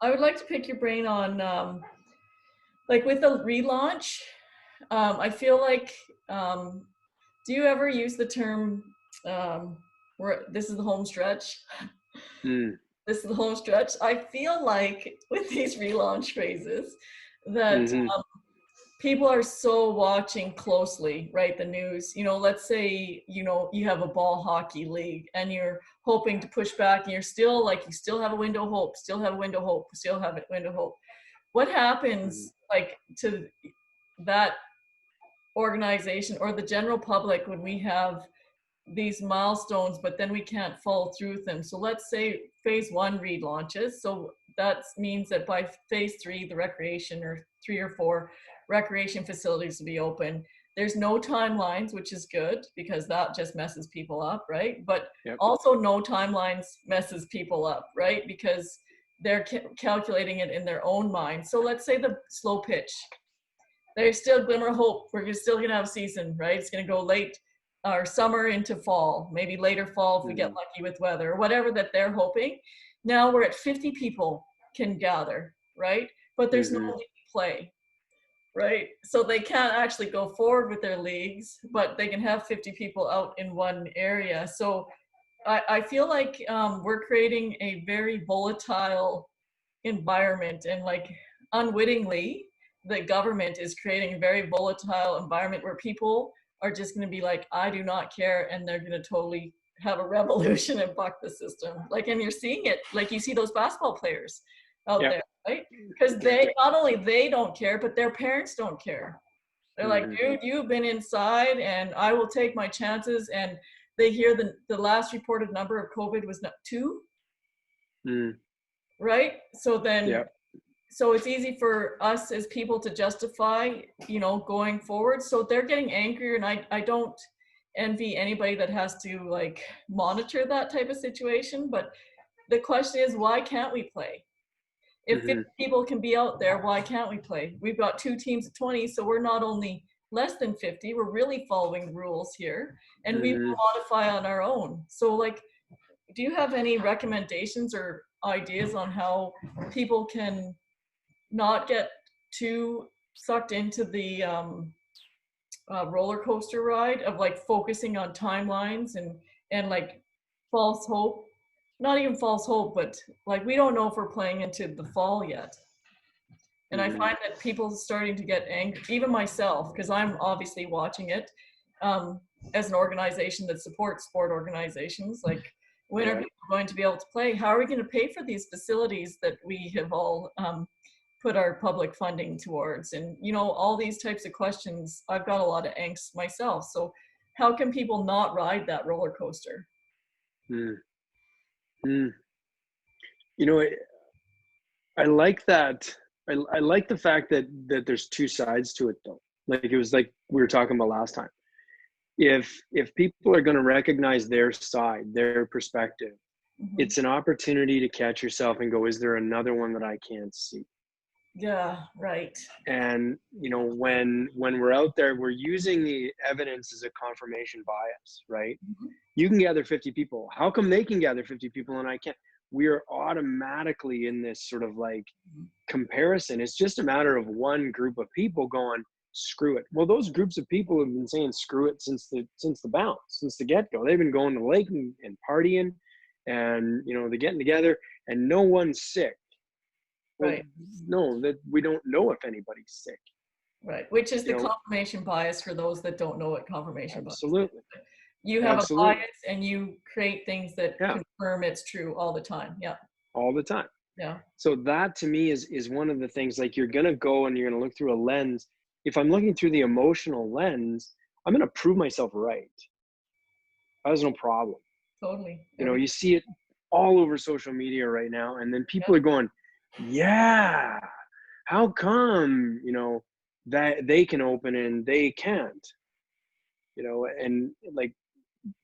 I would like to pick your brain on, like with the relaunch, I feel like, um, do you ever use the term, where this is the home stretch? Mm, This is the home stretch. I feel like with these relaunch phases that hmm. people are so watching closely, right? The news, let's say, you have a ball hockey league and you're hoping to push back and you're still like, you still have a window of hope, still have a window of hope, still have a window of hope. What Hmm. happens like to that organization or the general public when we have these milestones, but then we can't follow through with them? So let's say phase one relaunches. So that means that by phase three, the recreation or 3 or 4 recreation facilities will be open. There's no timelines, which is good because that just messes people up, right? But Yep. also no timelines messes people up, right? Because they're calculating it in their own mind. So let's say the slow pitch, there's still glimmer of hope. We're still gonna have a season, right? It's gonna go late or summer into fall, maybe later fall if we get Hmm. lucky with weather or whatever that they're hoping. Now we're at 50 people can gather, right? But there's no Hmm. league play, right? So they can't actually go forward with their leagues, but they can have 50 people out in one area. So I feel like we're creating a very volatile environment, and like unwittingly the government is creating a very volatile environment where people are just going to be like, I do not care, and they're going to totally have a revolution and buck the system. Like, and you're seeing it, like you see those basketball players out Yep. there, right? Because Yep. they not only they don't care, but their parents don't care. They're like, Hmm. dude, you've been inside and I will take my chances. And they hear the last reported number of COVID was not 2, Mm. right? So then, Yep. so it's easy for us as people to justify, going forward. So they're getting angrier, and I don't envy anybody that has to like monitor that type of situation. But the question is, why can't we play? If 50 Hmm. people can be out there, why can't we play? We've got 2 teams of 20, so we're not only less than 50, we're really following the rules here, and we Hmm. will modify on our own. So like, do you have any recommendations or ideas on how people can not get too sucked into the roller coaster ride of like focusing on timelines and like false hope? Not even false hope, but like we don't know if we're playing into the fall yet. And I Hmm. find that people starting to get angry, even myself, because I'm obviously watching it um, as an organization that supports sport organizations. Like, when are Yeah. people going to be able to play? How are we going to pay for these facilities that we have all put our public funding towards? And, all these types of questions, I've got a lot of angst myself. So, how can people not ride that roller coaster? Mm. Mm. You know, I like that. I like the fact that there's two sides to it, though. Like it was like we were talking about last time. If people are going to recognize their side, their perspective, Hmm. it's an opportunity to catch yourself and go, is there another one that I can't see? Yeah, right. And when we're out there, we're using the evidence as a confirmation bias, right? Mhm. You can gather 50 people. How come they can gather 50 people and I can't? We are automatically in this sort of like comparison. It's just a matter of one group of people going, screw it. Well, those groups of people have been saying screw it since the bounce, since the get-go. They've been going to the lake and partying, and they're getting together, and no one's sick. Well, Right. no, that we don't know if anybody's sick. Right, which is You the know, confirmation bias for those that don't know what confirmation bias is. absolutely, You have a absolutely, bias and you create things that yeah, confirm it's true all the time. Yeah, all the time. yeah, So that to me is one of the things. Like you're gonna go and you're gonna look through a lens. If I'm looking through the emotional lens, I'm gonna prove myself right. That's no problem. totally. You see it all over social media right now, and then Yeah, people are going, "Yeah, how come that they can open and they can't?" And like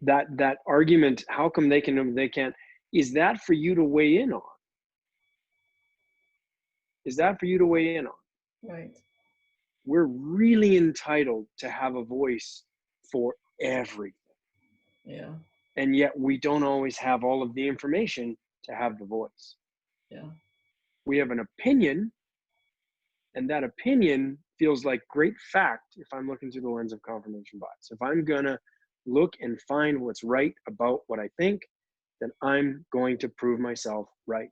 that argument, how come they can and they can't? Is that for you to weigh in on? Is that for you to weigh in on? right. We're really entitled to have a voice for everything, Yeah, and yet we don't always have all of the information to have the voice. yeah. We have an opinion, and that opinion feels like great fact if I'm looking through the lens of confirmation bias. If I'm gonna look and find what's right about what I think, then I'm going to prove myself right.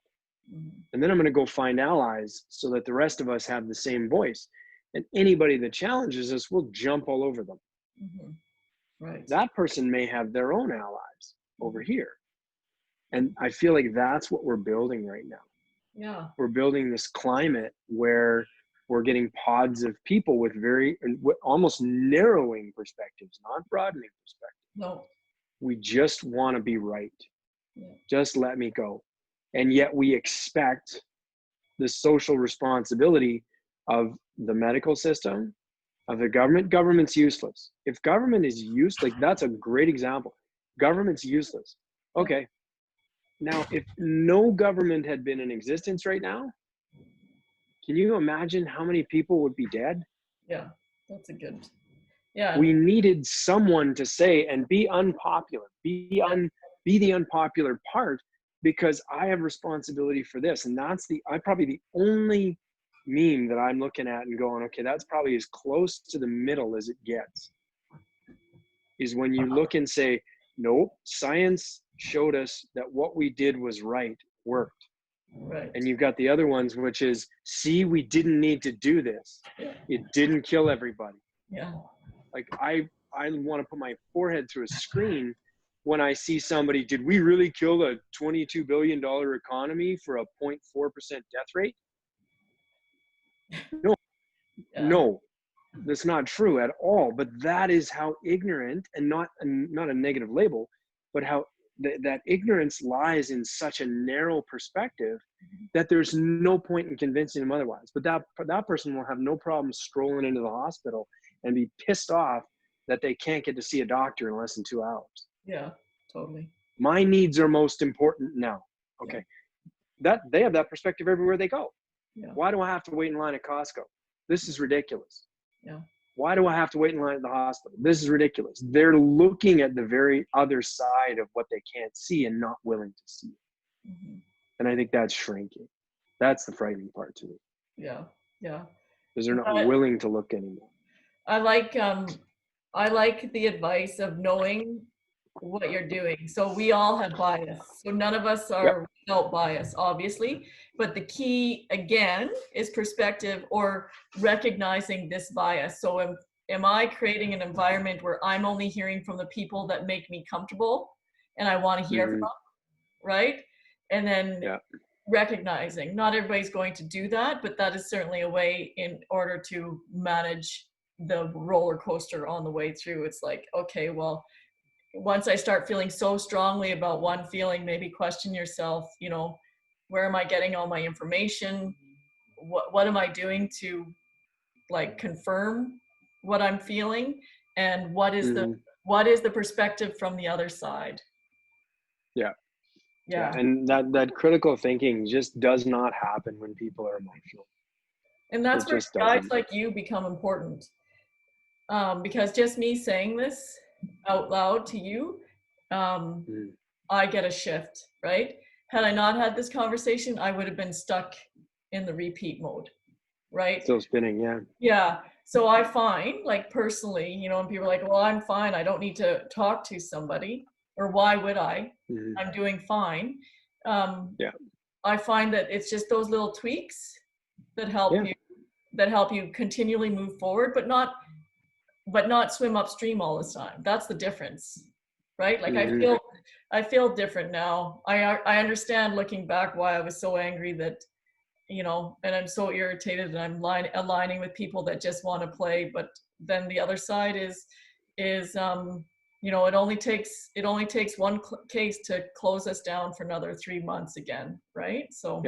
And then I'm gonna go find allies so that the rest of us have the same voice. And anybody that challenges us will jump all over them. Right. That person may have their own allies over here. And I feel like that's what we're building right now. Yeah. We're building this climate where we're getting pods of people with very almost narrowing perspectives, not broadening perspectives. No. We just want to be right. Yeah. Just let me go. And yet we expect the social responsibility of the medical system, of the government. Government's useless. If government is used, like that's a great example. Government's useless. Okay. Now, if no government had been in existence right now, can you imagine how many people would be dead? Yeah, that's a good. Yeah. We needed someone to say and be unpopular, be the unpopular part, because I have responsibility for this. And that's I'm probably the only meme that I'm looking at and going, okay, that's probably as close to the middle as it gets, is when you look and say, nope, science showed us that what we did was right, worked. Right. And you've got the other ones, which is, see, we didn't need to do this. It didn't kill everybody. Yeah. Like I want to put my forehead through a screen when I see somebody, did we really kill a $22 billion economy for a 0.4% death rate? No, no, that's not true at all. But that is how ignorant, and not a negative label, but how that ignorance lies in such a narrow perspective that there's no point in convincing them otherwise. But that person will have no problem strolling into the hospital and be pissed off that they can't get to see a doctor in less than 2 hours. Yeah, totally. My needs are most important now. Okay. That they have that perspective everywhere they go. Yeah. Why do I have to wait in line at Costco? This is ridiculous. Yeah. Why do I have to wait in line at the hospital? This is ridiculous. They're looking at the very other side of what they can't see and not willing to see it. And I think that's shrinking. That's the frightening part to me. Yeah. Yeah. Because they're not willing to look anymore. I like the advice of knowing what you're doing. So we all have bias. So none of us are without bias, obviously. But the key, again, is perspective or recognizing this bias. So am I creating an environment where I'm only hearing from the people that make me comfortable and I want to hear from, right? And then recognizing not everybody's going to do that, but that is certainly a way in order to manage the roller coaster on the way through. It's like, okay, well, once I start feeling so strongly about one feeling, maybe question yourself, you know, where am I getting all my information? What am I doing to like confirm what I'm feeling? And what is the perspective from the other side? Yeah. And that critical thinking just does not happen when people are emotional. And that's where guys like you become important. Because just me saying this out loud to you, I get a shift, right? Had I not had this conversation, I would have been stuck in the repeat mode, right? Still spinning, Yeah. So I find, like personally, you know, and people are like, well, I'm fine. I don't need to talk to somebody. Or why would I? I'm doing fine. I find that it's just those little tweaks that help you continually move forward, but not swim upstream all the time. That's the difference, right? Like I feel different now. I understand looking back why I was so angry that, you know, and I'm so irritated and I'm aligning with people that just want to play. But then the other side is you know, it only takes one case to close us down for another 3 months again, right? So